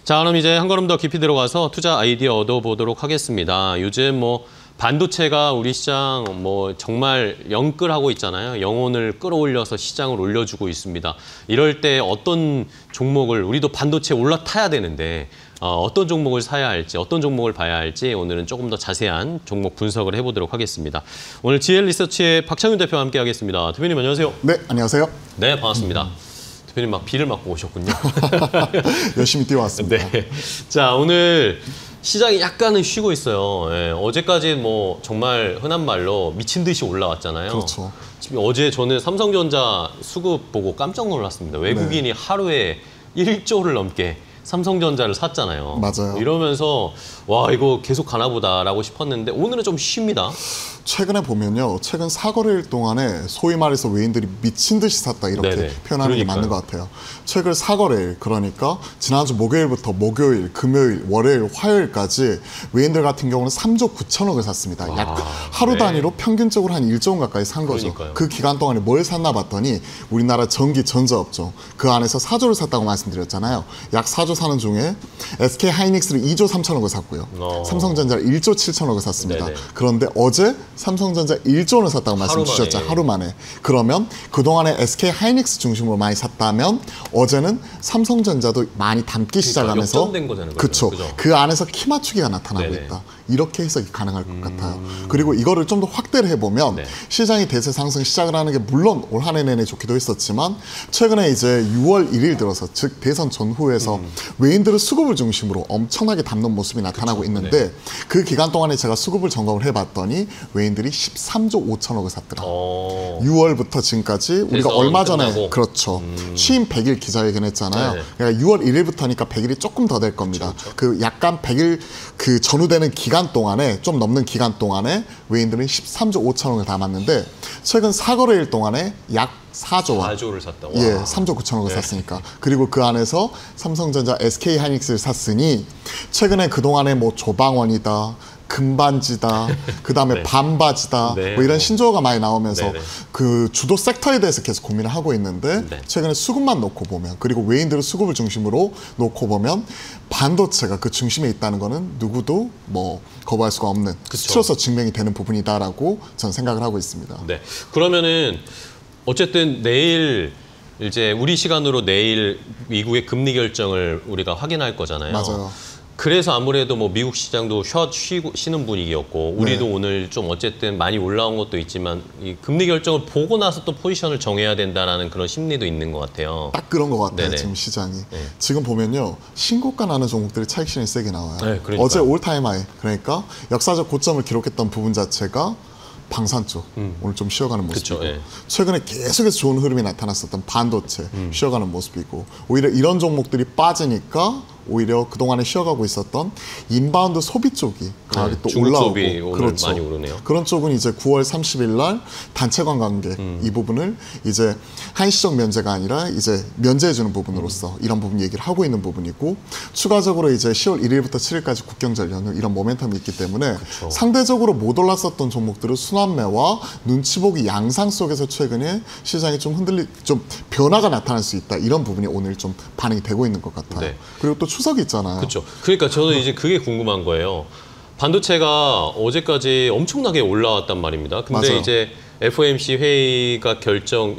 자, 그럼 이제 한 걸음 더 깊이 들어가서 투자 아이디어 얻어보도록 하겠습니다. 요즘 뭐 반도체가 우리 시장 뭐 정말 영끌하고 있잖아요. 영혼을 끌어올려서 시장을 올려주고 있습니다. 이럴 때 어떤 종목을 우리도 반도체 올라타야 되는데 어떤 종목을 사야 할지, 어떤 종목을 봐야 할지 오늘은 조금 더 자세한 종목 분석을 해보도록 하겠습니다. 오늘 GL 리서치의 박창윤 대표와 함께 하겠습니다. 대표님 안녕하세요. 네, 안녕하세요. 네, 반갑습니다. 대표님 막 비를 맞고 오셨군요. 열심히 뛰어왔습니다. 네. 자, 오늘 시장이 약간은 쉬고 있어요. 예, 어제까지 뭐 정말 흔한 말로 미친 듯이 올라왔잖아요. 그렇죠. 지금 어제 저는 삼성전자 수급 보고 깜짝 놀랐습니다. 외국인이 하루에 1조를 넘게 삼성전자를 샀잖아요. 맞아요. 이러면서 와 이거 계속 가나 보다라고 싶었는데 오늘은 좀 쉽니다. 최근에 보면요. 최근 4거래일 동안에 소위 말해서 외인들이 미친 듯이 샀다 이렇게 네네. 표현하는 게 맞는 것 같아요. 최근 4거래일 그러니까 지난주 목요일부터 목요일, 금요일, 월요일, 화요일까지 외인들 같은 경우는 3조 9천억을 샀습니다. 약 하루 단위로 평균적으로 한 1조 원 가까이 산 거죠. 그러니까요. 그 기간 동안에 뭘 샀나 봤더니 우리나라 전기 전자업종 그 안에서 4조를 샀다고 말씀드렸잖아요. 약 4조 사는 중에 SK 하이닉스를 2조 3천억을 샀고요. 삼성전자를 1조 7천억을 샀습니다. 네네. 그런데 어제 삼성전자 1조 원을 샀다고 말씀 주셨죠. 하루 만에. 그러면 그동안에 SK 하이닉스 중심으로 많이 샀다면 어제는 삼성전자도 많이 담기 시작하면서 역전된 거잖아요. 그렇죠. 그죠? 그 안에서 키 맞추기가 나타나고 네네. 있다. 이렇게 해석이 가능할 것 같아요. 그리고 이거를 좀 더 확대를 해보면 네. 시장이 대세 상승 시작을 하는 게 물론 올 한 해 내내 좋기도 했었지만 최근에 이제 6월 1일 들어서 즉 대선 전후에서 외인들은 수급을 중심으로 엄청나게 담는 모습이 나타나고 그쵸. 있는데 네. 그 기간 동안에 제가 수급을 점검을 해봤더니 외인들이 13조 5천억을 샀더라. 6월부터 지금까지 우리가 얼마 전에 끝나고. 그렇죠. 취임 100일 기자회견 했잖아요. 네. 그러니까 6월 1일부터니까 100일이 조금 더 될 겁니다. 그쵸. 그 약간 100일 그 전후되는 기간 동안에 좀 넘는 기간 동안에 외인들은 13조 5천억을 담았는데 최근 4거래일 동안에 약 4조 원. 4조를 샀다. 와. 예, 3조 9천억을 샀으니까. 그리고 그 안에서 삼성전자, SK 하이닉스를 샀으니 최근에 그동안에 뭐 조방원이다. 금반지다, 그 다음에 네. 반바지다, 네. 뭐 이런 신조어가 많이 나오면서 네네. 그 주도 섹터에 대해서 계속 고민을 하고 있는데 네. 최근에 수급만 놓고 보면 그리고 외인들은 수급을 중심으로 놓고 보면 반도체가 그 중심에 있다는 거는 누구도 뭐 거부할 수가 없는 수치로서 증명이 되는 부분이다라고 저는 생각을 하고 있습니다. 네. 그러면은 어쨌든 내일 이제 우리 시간으로 내일 미국의 금리 결정을 우리가 확인할 거잖아요. 맞아요. 그래서 아무래도 뭐 미국 시장도 쉬는 분위기였고 우리도 네. 오늘 좀 어쨌든 많이 올라온 것도 있지만 이 금리 결정을 보고 나서 또 포지션을 정해야 된다라는 그런 심리도 있는 것 같아요. 딱 그런 것 같아요. 네네. 지금 시장이. 네. 지금 보면요. 신고가 나는 종목들이 차익 실현이 세게 나와요. 네, 그러니까요. 어제 올타임 하이. 그러니까 역사적 고점을 기록했던 부분 자체가 방산 쪽 오늘 좀 쉬어가는 모습이고 그쵸, 예. 최근에 계속해서 좋은 흐름이 나타났었던 반도체 쉬어가는 모습이고 오히려 이런 종목들이 빠지니까 오히려 그동안에 쉬어가고 있었던 인바운드 소비 쪽이 강하게 또 중국 올라오고 소비 오늘 그렇죠. 많이 오르네요. 그런 쪽은 이제 9월 30일 날 단체 관광객 이 부분을 이제 한시적 면제가 아니라 이제 면제해주는 부분으로서 이런 부분 얘기를 하고 있는 부분이고 추가적으로 이제 10월 1일부터 7일까지 국경절 연휴 이런 모멘텀이 있기 때문에 그쵸. 상대적으로 못 올랐었던 종목들은 순환매와 눈치 보기 양상 속에서 최근에 시장이 좀 좀 변화가 나타날 수 있다 이런 부분이 오늘 좀 반응이 되고 있는 것 같아요. 네. 그리고 또 추석이 있잖아요. 그렇죠. 그러니까 저는 이제 그게 궁금한 거예요. 반도체가 어제까지 엄청나게 올라왔단 말입니다. 근데 맞아요. 이제 FOMC 회의가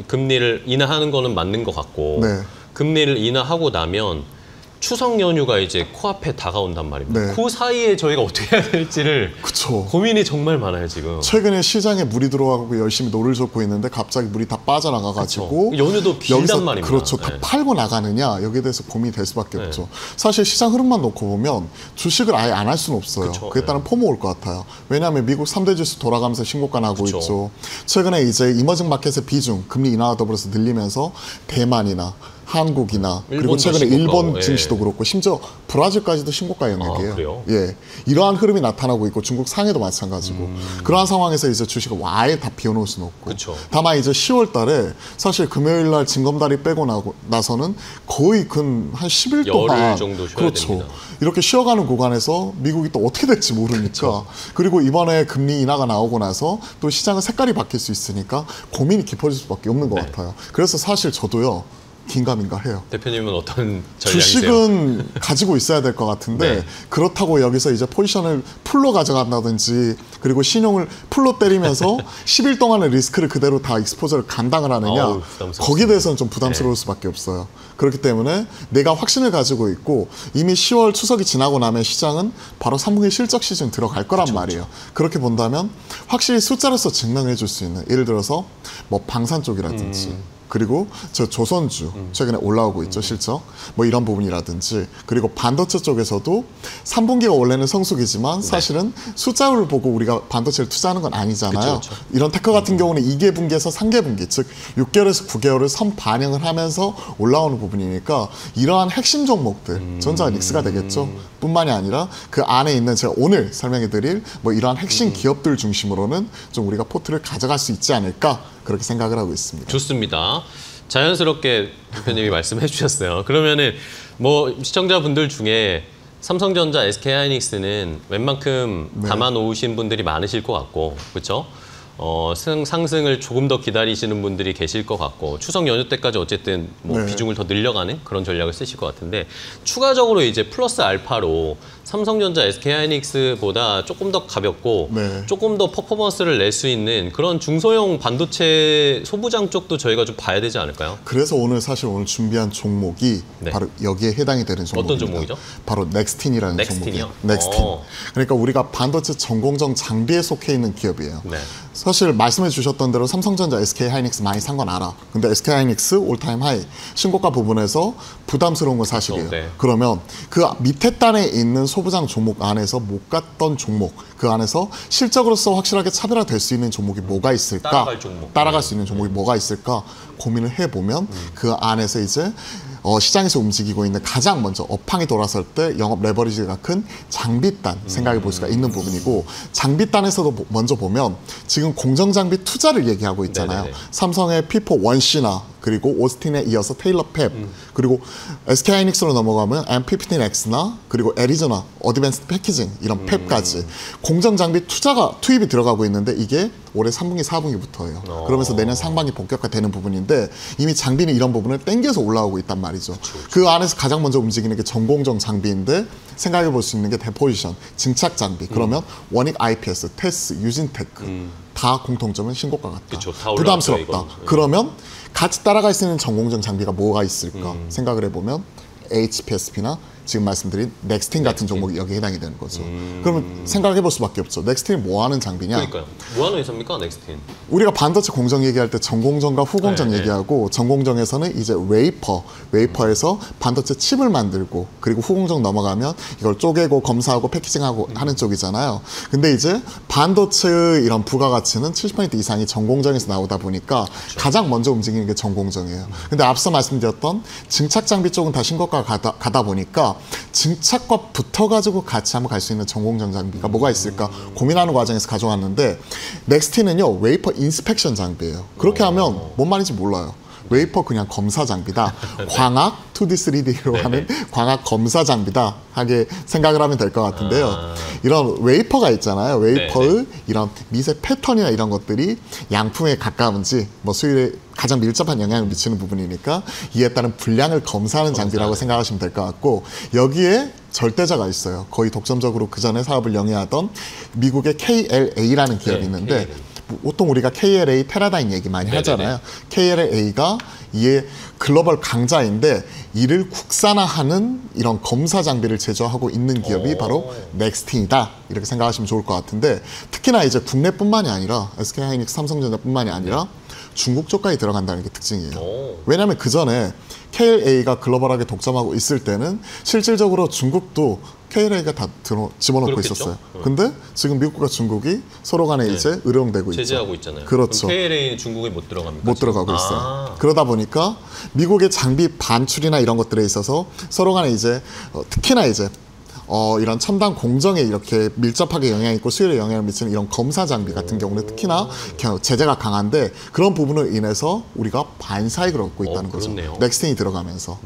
금리를 인하하는 거는 맞는 것 같고 네. 금리를 인하하고 나면 추석 연휴가 이제 코앞에 다가온단 말입니다. 네. 그 사이에 저희가 어떻게 해야 될지를 그쵸. 고민이 정말 많아요, 지금. 최근에 시장에 물이 들어가고 열심히 노를 젓고 있는데 갑자기 물이 다 빠져나가가지고 그쵸. 연휴도 길단 여기서 말입니다. 그렇죠. 다 네. 팔고 나가느냐 여기에 대해서 고민이 될 수밖에 네. 없죠. 사실 시장 흐름만 놓고 보면 주식을 아예 안 할 수는 없어요. 그쵸. 그에 따른 포모 올 것 같아요. 왜냐하면 미국 3대 지수 돌아가면서 신고가 나고 그쵸. 있죠. 최근에 이제 이머징 마켓의 비중 금리 인하와 더불어서 늘리면서 대만이나 한국이나 그리고 일본도 최근에 신고가고, 일본 예. 증시도 그렇고 심지어 브라질까지도 신고가 영역이에요. 그래요? 예, 이러한 흐름이 나타나고 있고 중국 상해도 마찬가지고 그러한 상황에서 이제 주식을 아예 다 비워놓을 수는 없고 그쵸. 다만 이제 10월 달에 사실 금요일 날 징검다리 빼고 나서는 거의 한 10일 동안 열흘 정도 쉬어야 그렇죠. 됩니다. 이렇게 쉬어가는 구간에서 미국이 또 어떻게 될지 모르니까 그리고 이번에 금리 인하가 나오고 나서 또 시장은 색깔이 바뀔 수 있으니까 고민이 깊어질 수밖에 없는 것 같아요. 그래서 사실 저도요. 긴가민가 해요. 대표님은 어떤 전략이세요? 주식은 가지고 있어야 될 것 같은데 네. 그렇다고 여기서 이제 포지션을 풀로 가져간다든지 그리고 신용을 풀로 때리면서 10일 동안의 리스크를 그대로 다 익스포저를 감당을 하느냐 아우, 부담스럽습니다. 거기에 대해서는 좀 부담스러울 수밖에 없어요. 그렇기 때문에 내가 확신을 가지고 있고 이미 10월 추석이 지나고 나면 시장은 바로 3분기 실적 시즌 들어갈 거란 말이에요. 그렇게 본다면 확실히 숫자로서 증명해 줄 수 있는 예를 들어서 뭐 방산 쪽이라든지 그리고 저 조선주 최근에 올라오고 있죠 실적 뭐 이런 부분이라든지 그리고 반도체 쪽에서도 3분기가 원래는 성수기지만 사실은 숫자를 보고 우리가 반도체를 투자하는 건 아니잖아요. 그쵸. 이런 테크 같은 경우는 2개 분기에서 3개 분기 즉 6개월에서 9개월을 선 반영을 하면서 올라오는 부분이니까 이러한 핵심 종목들 전자닉스가 되겠죠. 뿐만이 아니라 그 안에 있는 제가 오늘 설명해 드릴 뭐 이러한 핵심 기업들 중심으로는 좀 우리가 포트를 가져갈 수 있지 않을까 그렇게 생각을 하고 있습니다. 좋습니다. 자연스럽게 대표님이 말씀해 주셨어요. 그러면은 뭐 시청자분들 중에 삼성전자, SK하이닉스는 웬만큼 담아놓으신 분들이 많으실 것 같고, 그렇죠? 상승을 조금 더 기다리시는 분들이 계실 것 같고 추석 연휴 때까지 어쨌든 뭐 네. 비중을 더 늘려가는 그런 전략을 쓰실 것 같은데 추가적으로 이제 플러스 알파로 삼성전자, SK하이닉스보다 조금 더 가볍고 네. 조금 더 퍼포먼스를 낼 수 있는 그런 중소형 반도체 소부장 쪽도 저희가 좀 봐야 되지 않을까요? 그래서 오늘 준비한 종목이 네. 바로 여기에 해당이 되는 종목입니다. 어떤 종목이죠? 바로 넥스틴이라는 넥스틴이요? 종목이에요. 넥스틴. 그러니까 우리가 반도체 전공정 장비에 속해 있는 기업이에요. 네. 사실 말씀해 주셨던 대로 삼성전자, SK하이닉스 많이 산 건 알아. 근데 SK하이닉스 올타임 하이 신고가 부분에서 부담스러운 건 사실이에요. 그렇죠. 네. 그러면 그 밑에 단에 있는 소부장 종목 안에서 못 갔던 종목 그 안에서 실적으로서 확실하게 차별화될 수 있는 종목이 뭐가 있을까? 따라갈 종목. 따라갈 수 있는 종목이 뭐가 있을까? 고민을 해보면 그 안에서 이제 시장에서 움직이고 있는 가장 먼저 업황이 돌아설 때 영업 레버리지가 큰 장비단 생각해 볼 수가 있는 부분이고 장비단에서도 먼저 보면 지금 공정장비 투자를 얘기하고 있잖아요. 네네네. 삼성의 P4 원시나 그리고 오스틴에 이어서 테일러 팹 그리고 SK하이닉스로 넘어가면 M15X나 그리고 애리조나 어드밴스드 패키징 이런 팹까지 공정장비 투입이 들어가고 있는데 이게 올해 3분기 4분기부터예요. 그러면서 내년 상반기 본격화되는 부분인데 이미 장비는 이런 부분을 땡겨서 올라오고 있단 말이죠. 그 안에서 가장 먼저 움직이는 게 전공정 장비인데 생각해 볼 수 있는 게 대포지션, 증착 장비. 그러면 원익 IPS, 테스, 유진테크 다 공통점은 신고가 같다. 그쵸, 다 올라갔죠, 부담스럽다. 이건. 그러면 같이 따라갈 수 있는 전공정 장비가 뭐가 있을까 생각을 해보면 HPSP나 지금 말씀드린 넥스틴 같은 종목이 여기에 해당이 되는 거죠. 그러면 생각을 해볼 수밖에 없죠. 넥스틴이 뭐 하는 장비냐? 그러니까요. 뭐 하는 회사입니까, 넥스틴? 우리가 반도체 공정 얘기할 때 전공정과 후공정 네, 얘기하고 전공정에서는 이제 웨이퍼에서 반도체 칩을 만들고 그리고 후공정 넘어가면 이걸 쪼개고 검사하고 패키징하고 하는 쪽이잖아요. 근데 이제 반도체의 이런 부가가치는 70% 이상이 전공정에서 나오다 보니까 가장 먼저 움직이는 게 전공정이에요. 근데 앞서 말씀드렸던 증착 장비 쪽은 다 신고가 가다 보니까 증착과 붙어가지고 같이 한번 갈 수 있는 전공정 장비가 뭐가 있을까 고민하는 과정에서 가져왔는데 넥스틴은요 웨이퍼 인스펙션 장비예요. 그렇게 하면 뭔 말인지 몰라요. 웨이퍼 그냥 검사 장비다. 광학 2D, 3D로 하는 광학 검사 장비다 하게 생각을 하면 될 것 같은데요. 이런 웨이퍼가 있잖아요. 웨이퍼의 이런 미세 패턴이나 이런 것들이 양품에 가까운지 뭐 수율에 가장 밀접한 영향을 미치는 부분이니까 이에 따른 분량을 검사하는 장비라고 생각하시면 될 것 같고 여기에 절대자가 있어요. 거의 독점적으로 그 전에 사업을 영위하던 미국의 KLA라는 기업이 네, 있는데 KLA. 보통 우리가 KLA 테라다인 얘기 많이 네네네. 하잖아요. KLA가 이에 글로벌 강자인데 이를 국산화하는 이런 검사 장비를 제조하고 있는 기업이 바로 넥스틴이다 이렇게 생각하시면 좋을 것 같은데 특히나 이제 국내뿐만이 아니라 SK하이닉스, 삼성전자뿐만이 아니라 중국 쪽까지 들어간다는 게 특징이에요. 왜냐하면 그 전에 KLA가 글로벌하게 독점하고 있을 때는 실질적으로 중국도 KLA가 다 집어넣고 그렇겠죠. 있었어요. 근데 지금 미국과 중국이 서로 간에 이제 의령되고 있죠. 제재하고 있잖아요. 그렇죠. KLA는 중국에 못 들어갑니까? 못 들어가고 있어요. 그러다 보니까 미국의 장비 반출이나 이런 것들에 있어서 서로 간에 이제 특히나 이제 이런 첨단 공정에 이렇게 밀접하게 영향이 있고 수율에 영향을 미치는 이런 검사 장비 같은 경우는 특히나 제재가 강한데 그런 부분으로 인해서 우리가 반사익을 얻고 있다는 거죠. 그렇네요. 넥스틴이 들어가면서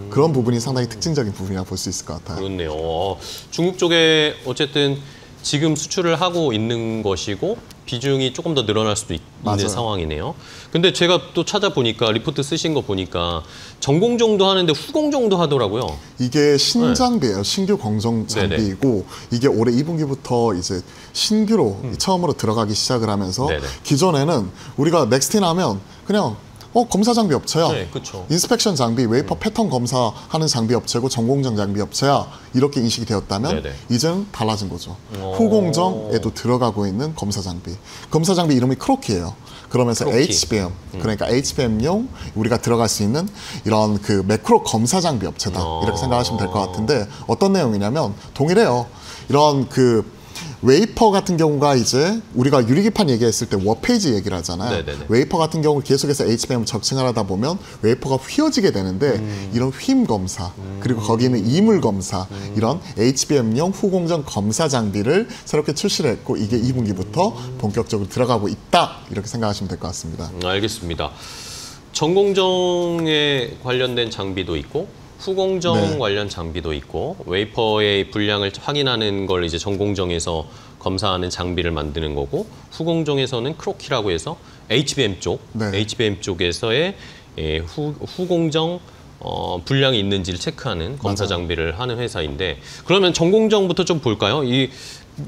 그런 부분이 상당히 특징적인 부분이라 볼 수 있을 것 같아요. 그렇네요. 중국 쪽에 어쨌든 지금 수출을 하고 있는 것이고 비중이 조금 더 늘어날 수도 있는 맞아요. 상황이네요. 근데 제가 또 찾아보니까 리포트 쓰신 거 보니까 전공정도 하는데 후공정도 하더라고요. 이게 신장비예요. 신규 공정 장비이고 이게 올해 2분기부터 이제 신규로 처음으로 들어가기 시작을 하면서 네네. 기존에는 우리가 넥스틴 하면 그냥 검사 장비 업체야. 네, 그쵸. 인스펙션 장비, 웨이퍼 패턴 검사하는 장비 업체고 전공정 장비 업체야. 이렇게 인식이 되었다면 네네. 이제는 달라진 거죠. 후공정에도 들어가고 있는 검사 장비. 검사 장비 이름이 크로키예요. 그러면서 크로키. HBM, 그러니까 HBM용 우리가 들어갈 수 있는 이런 그 매크로 검사 장비 업체다. 이렇게 생각하시면 될 것 같은데 어떤 내용이냐면 동일해요. 이런 그 웨이퍼 같은 경우가 이제 우리가 유리기판 얘기했을 때 워페이지 얘기를 하잖아요. 네네네. 웨이퍼 같은 경우 계속해서 HBM을 적층을 하다 보면 웨이퍼가 휘어지게 되는데 이런 휨 검사 그리고 거기는 이물 검사 이런 HBM용 후공정 검사 장비를 새롭게 출시를 했고 이게 2분기부터 본격적으로 들어가고 있다 이렇게 생각하시면 될 것 같습니다. 알겠습니다. 전공정에 관련된 장비도 있고 후공정 네. 관련 장비도 있고 웨이퍼의 분량을 확인하는 걸 이제 전공정에서 검사하는 장비를 만드는 거고 후공정에서는 크로키라고 해서 HBM 쪽, 네. HBM 쪽에서의 후공정 분량이 있는지를 체크하는 검사 맞아요. 장비를 하는 회사인데 그러면 전공정부터 좀 볼까요? 이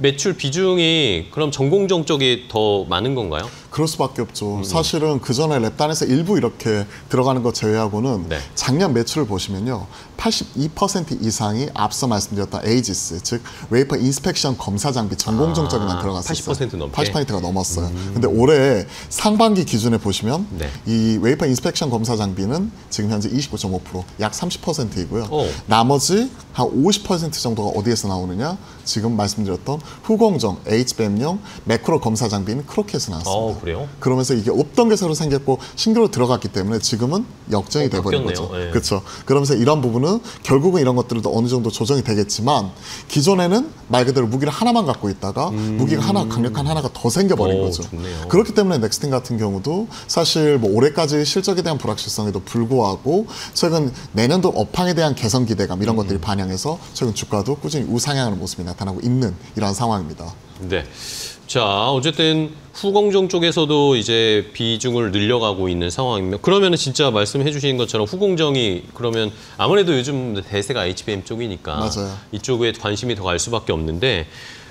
매출 비중이 그럼 전공정 쪽이 더 많은 건가요? 그럴 수밖에 없죠. 사실은 그 전에 랩단에서 일부 이렇게 들어가는 것 제외하고는 네. 작년 매출을 보시면요. 82% 이상이 앞서 말씀드렸던 에이지스, 즉 웨이퍼 인스펙션 검사 장비 전공정 쪽에만 들어갔었어요. 80% 넘게? 80%가 넘었어요. 근데 올해 상반기 기준에 보시면 네. 이 웨이퍼 인스펙션 검사 장비는 지금 현재 29.5%, 약 30%이고요. 오. 나머지 한 50% 정도가 어디에서 나오느냐? 지금 말씀드렸던 후공정, HBM용 매크로 검사 장비는 크로키에서 나왔습니다. 그래요? 그러면서 이게 없던 게 새로 생겼고 신규로 들어갔기 때문에 지금은 역전이 돼버린 바뀌었네요. 거죠. 예. 그렇죠. 그러면서 이런 부분은 결국은 이런 것들도 어느 정도 조정이 되겠지만 기존에는 말 그대로 무기를 하나만 갖고 있다가 무기가 하나 강력한 하나가 더 생겨버린 거죠. 좋네요. 그렇기 때문에 넥스틴 같은 경우도 사실 뭐 올해까지 실적에 대한 불확실성에도 불구하고 최근 내년도 업황에 대한 개선 기대감 이런 것들이 반영해서 최근 주가도 꾸준히 우상향하는 모습이 나타나고 있는 이러한 상황입니다. 네. 자, 어쨌든 후공정 쪽에서도 이제 비중을 늘려가고 있는 상황이면 그러면은 진짜 말씀해 주신 것처럼 후공정이 그러면 아무래도 요즘 대세가 HBM 쪽이니까 맞아요. 이쪽에 관심이 더 갈 수밖에 없는데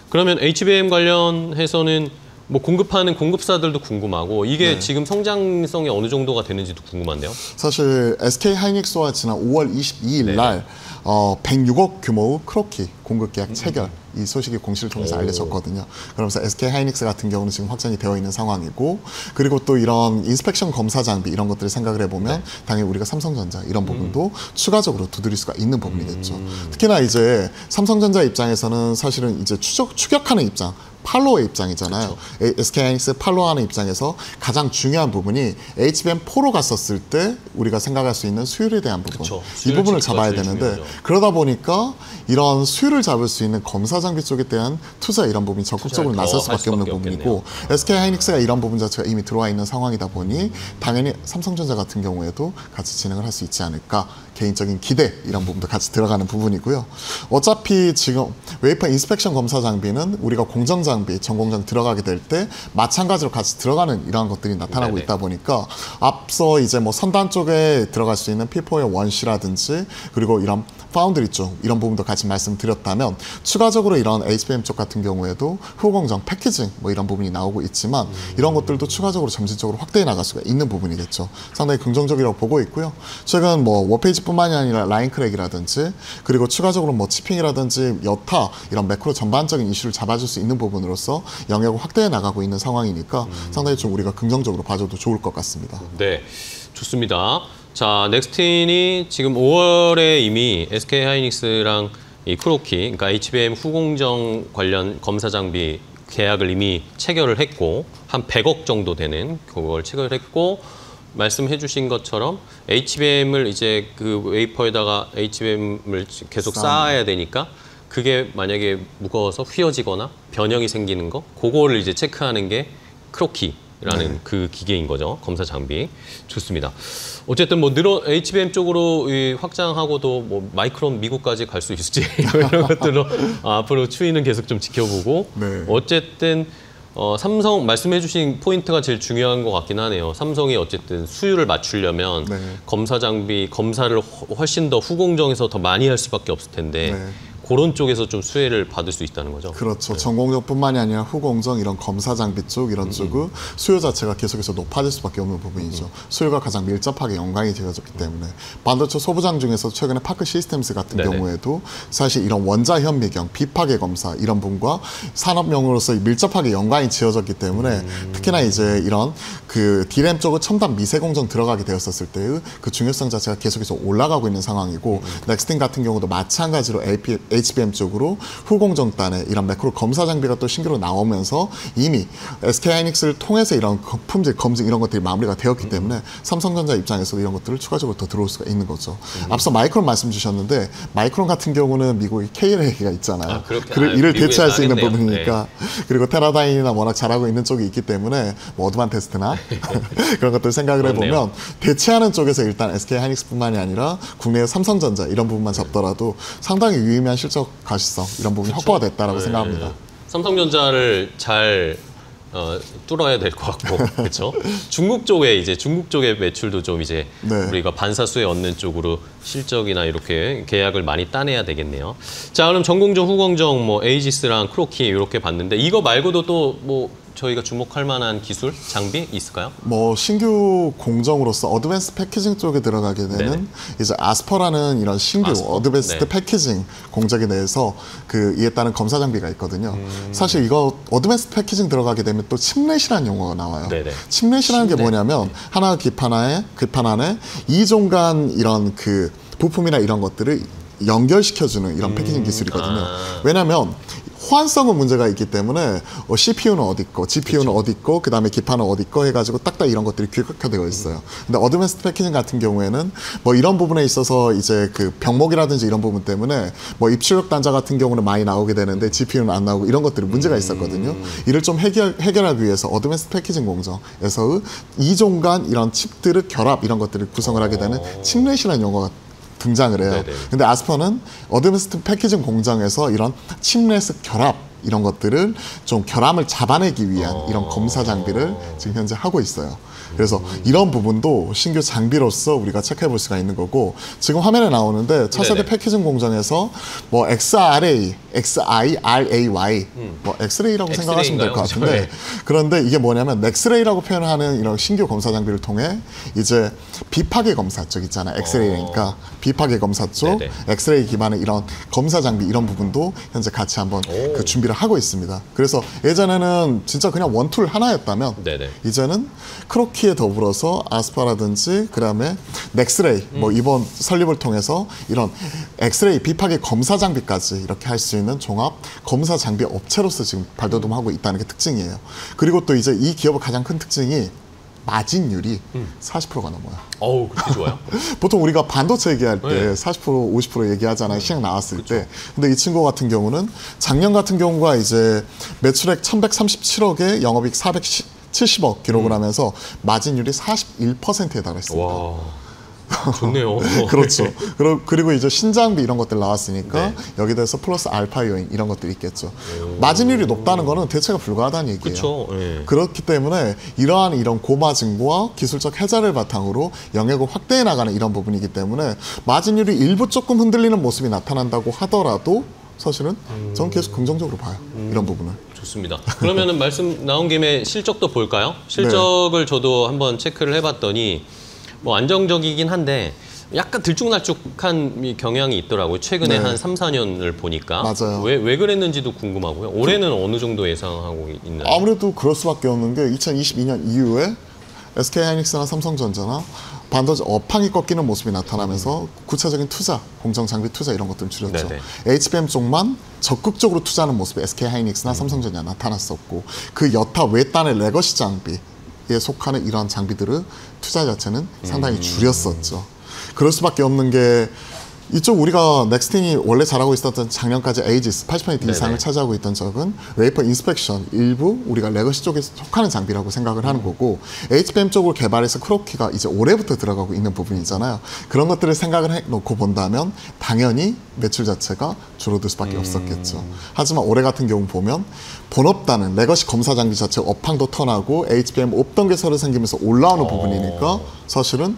그러면 HBM 관련해서는 뭐 공급하는 공급사들도 궁금하고 이게 네. 지금 성장성이 어느 정도가 되는지도 궁금한데요. 사실 SK 하이닉스와 지난 5월 22일 날 106억 규모의 크로키 공급 계약 체결 이 소식이 공시를 통해서 알려졌거든요. 그러면서 SK 하이닉스 같은 경우는 지금 확정이 되어 있는 상황이고 그리고 또 이런 인스펙션 검사 장비 이런 것들을 생각을 해보면 당연히 우리가 삼성전자 이런 부분도 추가적으로 두드릴 수가 있는 부분이겠죠. 특히나 이제 삼성전자 입장에서는 사실은 이제 추격하는 입장 팔로의 입장이잖아요. SK 하이닉스 팔로우하는 입장에서 가장 중요한 부분이 HBM4로 갔었을 때 우리가 생각할 수 있는 수율에 대한 부분. 그쵸. 이 수율 부분을 체크가 잡아야 제일 되는데 중요하죠. 그러다 보니까 이런 수율을 잡을 수 있는 검사 장비 쪽에 대한 투자 이런 부분이 적극적으로 투자를 나설 더 수밖에 할 없는 수밖에 부분이고 SK 하이닉스가 이런 부분 자체가 이미 들어와 있는 상황이다 보니 당연히 삼성전자 같은 경우에도 같이 진행을 할 수 있지 않을까 개인적인 기대 이런 부분도 같이 들어가는 부분이고요. 어차피 지금 웨이퍼 인스펙션 검사 장비는 우리가 공정 장비, 전공장 들어가게 될 때 마찬가지로 같이 들어가는 이러한 것들이 나타나고 네네. 있다 보니까 앞서 이제 뭐 선단 쪽에 들어갈 수 있는 P4의 원시라든지 그리고 이런 파운드리 쪽 이런 부분도 같이 말씀드렸다면 추가적으로 이런 HBM 쪽 같은 경우에도 후공정 패키징 뭐 이런 부분이 나오고 있지만 이런 것들도 추가적으로 점진적으로 확대해 나갈 수가 있는 부분이겠죠. 상당히 긍정적이라고 보고 있고요. 최근 뭐 워페이지뿐만이 아니라 라인 크랙이라든지 그리고 추가적으로 뭐 치핑이라든지 여타 이런 매크로 전반적인 이슈를 잡아줄 수 있는 부분으로서 영역을 확대해 나가고 있는 상황이니까 상당히 좀 우리가 긍정적으로 봐줘도 좋을 것 같습니다. 네, 좋습니다. 자, 넥스틴이 지금 5월에 이미 SK 하이닉스랑 이 크로키, 그러니까 HBM 후공정 관련 검사 장비 계약을 이미 체결을 했고 한 100억 정도 되는 그걸 체결했고 말씀해 주신 것처럼 HBM을 이제 그 웨이퍼에다가 HBM을 계속 쌓아야 되니까 그게 만약에 무거워서 휘어지거나 변형이 생기는 거 그거를 이제 체크하는 게 크로키 라는 그 기계인 거죠. 검사 장비. 좋습니다. 어쨌든 뭐 HBM 쪽으로 확장하고도 뭐 마이크론 미국까지 갈 수 있을지 이런 것들로 앞으로 추이는 계속 좀 지켜보고 네. 어쨌든 삼성 말씀해주신 포인트가 제일 중요한 것 같긴 하네요. 삼성이 어쨌든 수율을 맞추려면 네. 검사 장비 검사를 훨씬 더 후공정에서 더 많이 할 수밖에 없을 텐데 네. 그런 쪽에서 좀 수혜를 받을 수 있다는 거죠. 그렇죠. 전공정뿐만이 아니라 후공정 이런 검사 장비 쪽 이런 쪽은 수요 자체가 계속해서 높아질 수밖에 없는 부분이죠. 수요가 가장 밀접하게 연관이 되어졌기 때문에 반도체 소부장 중에서 최근에 파크 시스템스 같은 네네. 경우에도 사실 이런 원자 현미경, 비파괴 검사 이런 분과 산업용으로서 밀접하게 연관이 지어졌기 때문에 특히나 이제 이런 그 D램 쪽은 첨단 미세 공정 들어가게 되었었을 때의 그 중요성 자체가 계속해서 올라가고 있는 상황이고 넥스틴 같은 경우도 마찬가지로 HBM 쪽으로 후공정단에 이런 매크로 검사 장비가 또 신규로 나오면서 이미 SK하이닉스를 통해서 이런 품질 검증 이런 것들이 마무리가 되었기 때문에 삼성전자 입장에서도 이런 것들을 추가적으로 더 들어올 수가 있는 거죠. 앞서 마이크론 말씀 주셨는데 마이크론 같은 경우는 미국의 KLA가 있잖아요. 이를 대체할 수 있는 부분이니까. 그리고 테라다인이나 워낙 잘하고 있는 쪽이 있기 때문에 뭐 어드반테스트나 그런 것들 생각을 해보면 대체하는 쪽에서 일단 SK하이닉스뿐만이 아니라 국내의 삼성전자 이런 부분만 잡더라도 상당히 유의미한 실적 가시성 이런 부분이 확보가 됐다라고 생각합니다. 삼성전자를 잘 뚫어야 될 것 같고 그렇죠. 중국 쪽의 매출도 좀 이제 네. 우리가 반사수에 얻는 쪽으로 실적이나 이렇게 계약을 많이 따내야 되겠네요. 자, 그럼 전공정, 후공정, 뭐 에이지스랑 크로키 이렇게 봤는데 이거 말고도 또 뭐 저희가 주목할 만한 기술, 장비 있을까요? 뭐 신규 공정으로서 어드밴스 패키징 쪽에 들어가게 되는 네네. 이제 아스퍼라는 이런 신규 어드밴스드 네. 패키징 공정에 대해서 그 이에 따른 검사 장비가 있거든요. 사실 이거 어드밴스 패키징 들어가게 되면 또 칩렛이라는 용어가 나와요. 네네. 칩렛이라는 게 뭐냐면 하나 기판 안에 2종간 이런 그 부품이나 이런 것들을 연결시켜주는 이런 패키징 기술이거든요. 왜냐하면 호환성은 문제가 있기 때문에 CPU는 어디 있고, GPU는 어디 있고, 그 다음에 기판은 어디 있고 해가지고 딱딱 이런 것들이 규격화되어 있어요. 근데 어드밴스드 패키징 같은 경우에는 뭐 이런 부분에 있어서 이제 그 병목이라든지 이런 부분 때문에 뭐 입출력 단자 같은 경우는 많이 나오게 되는데 GPU는 안 나오고 이런 것들이 문제가 있었거든요. 이를 좀 해결하기 위해서 어드밴스드 패키징 공정에서 2종간 이런 칩들을 결합 이런 것들을 구성을 하게 되는 칩렛이라는 용어가 등장을 해요. 네네. 근데 아스퍼는 어드밴스드 패키징 공장에서 이런 칩렛 결합 이런 것들을 좀 결함을 잡아내기 위한 이런 검사 장비를 지금 현재 하고 있어요. 그래서 이런 부분도 신규 장비로서 우리가 체크해 볼 수가 있는 거고 지금 화면에 나오는데 차세대 패키징 공정에서 뭐 XRA, XIRAY, 뭐 엑스레이라고 생각하시면 될 것 같은데 네. 그런데 이게 뭐냐면 넥스레이라고 표현하는 이런 신규 검사 장비를 통해 이제 비파괴 검사 쪽 있잖아요. 엑스레이니까 비파괴 검사 쪽, 네네. 엑스레이 기반의 이런 검사 장비 이런 부분도 현재 같이 한번 그 준비를 하고 있습니다. 그래서 예전에는 진짜 그냥 원툴 하나였다면 네네. 이제는 크로키에 더불어서 아스파라든지 그다음에 넥스레이 뭐 이번 설립을 통해서 이런 엑스레이 비파괴 검사 장비까지 이렇게 할 수 있는 종합 검사 장비 업체로서 지금 발돋움하고 있다는 게 특징이에요. 그리고 또 이제 이 기업의 가장 큰 특징이 마진율이 40%가 넘어요. 어우, 그렇게 좋아요? 보통 우리가 반도체 얘기할 때 네. 40%, 50% 얘기하잖아요. 시장 나왔을 때. 근데 이 친구 같은 경우는 작년 같은 경우가 이제 매출액 1137억에 영업이익 470억 기록을 하면서 마진율이 41%에 달했습니다. 와, 좋네요. 그렇죠. 그리고 이제 신장비 이런 것들 나왔으니까 네. 여기 대해서 플러스 알파 요인 이런 것들이 있겠죠. 마진율이 높다는 거는 대체가 불가하다는 얘기예요. 그렇죠. 네. 그렇기 때문에 이런 고마진과 기술적 해자를 바탕으로 영역을 확대해 나가는 이런 부분이기 때문에 마진율이 일부 조금 흔들리는 모습이 나타난다고 하더라도 사실은 저는 계속 긍정적으로 봐요. 이런 부분을. 좋습니다. 그러면은 말씀 나온 김에 실적도 볼까요? 실적을 저도 한번 체크를 해봤더니 뭐 안정적이긴 한데 약간 들쭉날쭉한 이 경향이 있더라고요. 최근에 네. 한 3, 4년을 보니까. 맞아요. 왜 그랬는지도 궁금하고요. 올해는 어느 정도 예상하고 있나요? 아무래도 그럴 수밖에 없는 게 2022년 이후에 SK하이닉스나 삼성전자나 반도체 업황이 꺾이는 모습이 나타나면서 구체적인 투자, 공정 장비 투자 이런 것들을 줄였죠. 네네. HBM 쪽만 적극적으로 투자하는 모습이 SK하이닉스나 삼성전자 나타났었고 그 여타 외딴의 레거시 장비에 속하는 이러한 장비들을 투자 자체는 상당히 줄였었죠. 그럴 수밖에 없는 게 이쪽 우리가 넥스틴이 원래 잘하고 있었던 작년까지 에이지스 80% 이상을 네네. 차지하고 있던 적은 웨이퍼 인스펙션 일부 우리가 레거시 쪽에 속하는 장비라고 생각을 하는 거고 HBM 쪽으로 개발해서 크로키가 이제 올해부터 들어가고 있는 부분이잖아요. 그런 것들을 생각을 해놓고 본다면 당연히 매출 자체가 줄어들 수밖에 없었겠죠. 하지만 올해 같은 경우 보면 본업단은 레거시 검사 장비 자체 업황도 턴하고 HBM 없던 게 새로 생기면서 올라오는 부분이니까 사실은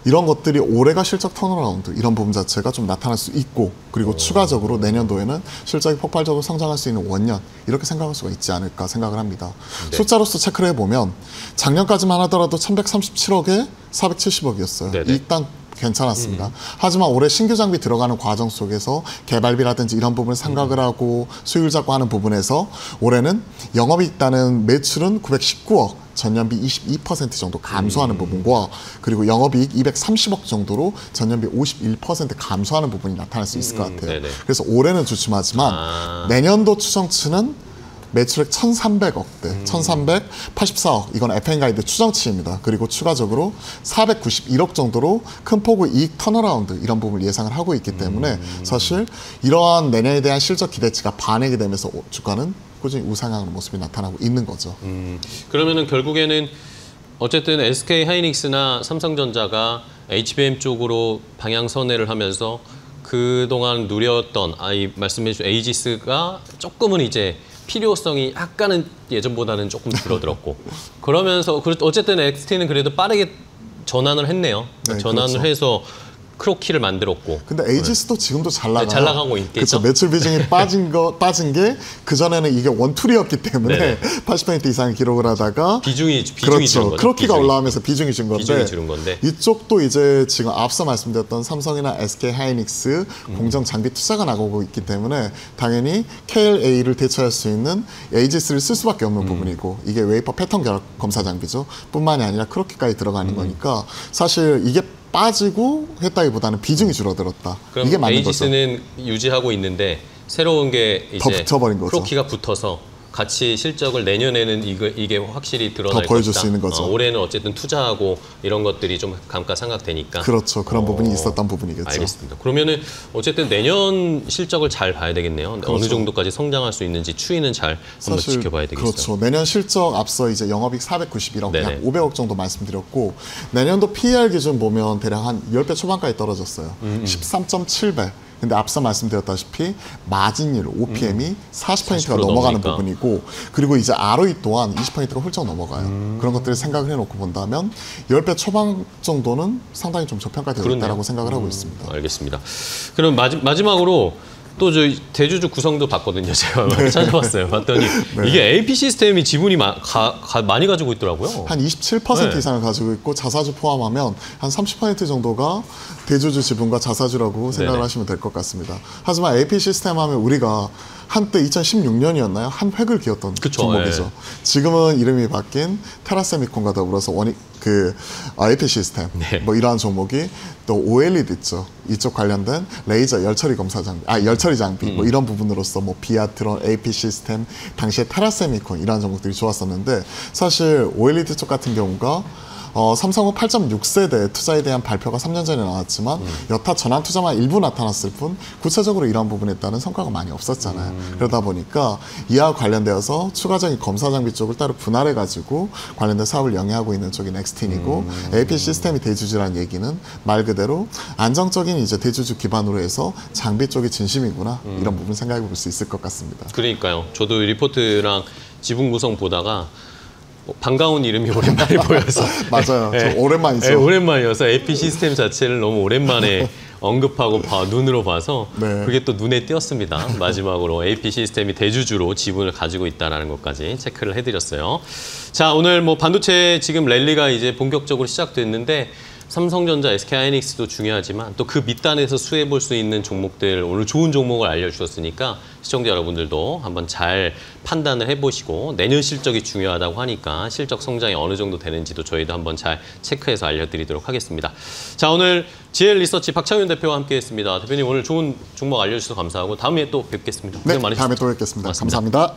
이런 것들이 올해가 실적 턴어라운드 이런 부분 자체가 좀 나타날 수 있고 그리고 추가적으로 내년도에는 실적이 폭발적으로 성장할 수 있는 원년 이렇게 생각할 수가 있지 않을까 생각을 합니다. 네. 숫자로서 체크를 해보면 작년까지만 하더라도 1137억에 470억이었어요. 네네. 일단 괜찮았습니다. 하지만 올해 신규 장비 들어가는 과정 속에서 개발비라든지 이런 부분을 생각을 하고 수율 잡고 하는 부분에서 올해는 영업이 있다는 매출은 919억 전년비 22% 정도 감소하는 부분과 그리고 영업이익 230억 정도로 전년비 51% 감소하는 부분이 나타날 수 있을 것 같아요. 네네. 그래서 올해는 주춤하지만 내년도 추정치는 매출액 1,300억대, 1,384억, 이건 FM 가이드 추정치입니다. 그리고 추가적으로 491억 정도로 큰 폭의 이익 턴어라운드 이런 부분을 예상을 하고 있기 때문에 사실 이러한 내년에 대한 실적 기대치가 반영이 되면서 주가는 꾸준히 우상향하는 모습이 나타나고 있는 거죠. 그러면은 결국에는 어쨌든 SK 하이닉스나 삼성전자가 HBM 쪽으로 방향 선회를 하면서 그동안 누렸던 말씀해주신 에이지스가 조금은 이제 필요성이 약간은 예전보다는 조금 줄어들었고 그러면서 어쨌든 XT는 그래도 빠르게 전환을 했네요. 네, 전환을 그렇죠. 해서 크로키를 만들었고. 근데 에이지스도 지금도 잘 나가요. 잘 나가고 있겠죠. 그렇죠. 매출 비중이 빠진 게 그전에는 이게 원툴이었기 때문에 네네. 80% 이상을 기록을 하다가 비중이 그렇죠. 줄은 거죠. 크로키가 올라오면서 비중이 준 건데 비중이 줄은 건데. 이쪽도 이제 지금 앞서 말씀드렸던 삼성이나 SK 하이닉스 공정 장비 투자가 나가고 있기 때문에 당연히 KLA를 대처할 수 있는 에이지스를 쓸 수밖에 없는 부분이고 이게 웨이퍼 패턴 결합 검사 장비죠. 뿐만이 아니라 크로키까지 들어가는 거니까 사실 이게 빠지고 했다기보다는 비중이 줄어들었다. 그럼 이게 맞는 거죠. 에이지스는 유지하고 있는데 새로운 게 더 이제 붙여버린 거죠. 크로키가 붙어서 같이 실적을 내년에는 이게 확실히 드러날 더 보여줄 것이다. 수 있는 거죠. 올해는 어쨌든 투자하고 이런 것들이 좀 감가상각되니까. 그렇죠. 그런 부분이 있었던 부분이겠죠. 알겠습니다. 그러면은 어쨌든 내년 실적을 잘 봐야 되겠네요. 어느 정도까지 성장할 수 있는지 추이는 잘 한번 사실 지켜봐야 되겠어요. 그렇죠. 내년 실적 앞서 이제 영업이익 491억, 네네. 약 500억 정도 말씀드렸고 내년도 PER 기준 보면 대략 한 10배 초반까지 떨어졌어요. 13.7배. 근데 앞서 말씀드렸다시피 마진율, OPM이 40%가 40% 넘어가는 넘으니까. 부분이고 그리고 이제 ROE 또한 20%가 훌쩍 넘어가요. 그런 것들을 생각을 해놓고 본다면 10배 초반 정도는 상당히 좀 저평가되어 그렇네요. 있다고 생각을 하고 있습니다. 알겠습니다. 그럼 마지막으로 또 저 대주주 구성도 봤거든요. 제가 찾아봤어요. 봤더니 이게 AP 시스템이 지분이 많이 가지고 있더라고요. 한 27% 네. 이상을 가지고 있고 자사주 포함하면 한 30% 정도가 대주주 지분과 자사주라고 생각을 네네. 하시면 될 것 같습니다. 하지만 AP 시스템 하면 우리가 한때 2016년이었나요? 한 획을 기었던 그쵸, 종목이죠. 예. 지금은 이름이 바뀐 테라세미콘과 더불어서 AP 시스템 네. 뭐 이러한 종목이 또 OLED 있죠. 이쪽 관련된 레이저 열처리 검사 장비, 열처리 장비 뭐 이런 부분으로서 뭐 비아트론, AP 시스템, 당시에 테라세미콘 이러한 종목들이 좋았었는데 사실 OLED 쪽 같은 경우가 삼성은 8.6세대 투자에 대한 발표가 3년 전에 나왔지만 여타 전환 투자만 일부 나타났을 뿐 구체적으로 이러한 부분에 따른 성과가 많이 없었잖아요. 그러다 보니까 이와 관련되어서 추가적인 검사 장비 쪽을 따로 분할해가지고 관련된 사업을 영위하고 있는 쪽이 넥스틴이고 AP 시스템이 대주주라는 얘기는 말 그대로 안정적인 이제 대주주 기반으로 해서 장비 쪽이 진심이구나 이런 부분 생각해 볼 수 있을 것 같습니다. 그러니까요. 저도 리포트랑 지분 구성 보다가 반가운 이름이 오랜만에 보여서 맞아요. 저 오랜만이죠. 네, 오랜만이어서 AP 시스템 자체를 너무 오랜만에 언급하고 눈으로 봐서 네. 그게 또 눈에 띄었습니다. 마지막으로 AP 시스템이 대주주로 지분을 가지고 있다는 것까지 체크를 해드렸어요. 자, 오늘 뭐 반도체 지금 랠리가 이제 본격적으로 시작됐는데 삼성전자, SK하이닉스도 중요하지만 또 그 밑단에서 수혜볼 수 있는 종목들 오늘 좋은 종목을 알려주셨으니까 시청자 여러분들도 한번 잘 판단을 해보시고 내년 실적이 중요하다고 하니까 실적 성장이 어느 정도 되는지도 저희도 한번 잘 체크해서 알려드리도록 하겠습니다. 자, 오늘 GL 리서치 박창윤 대표와 함께했습니다. 대표님 오늘 좋은 종목 알려주셔서 감사하고 다음에 또 뵙겠습니다. 네, 고생 많으셨습니다. 다음에 또 뵙겠습니다. 고맙습니다. 감사합니다.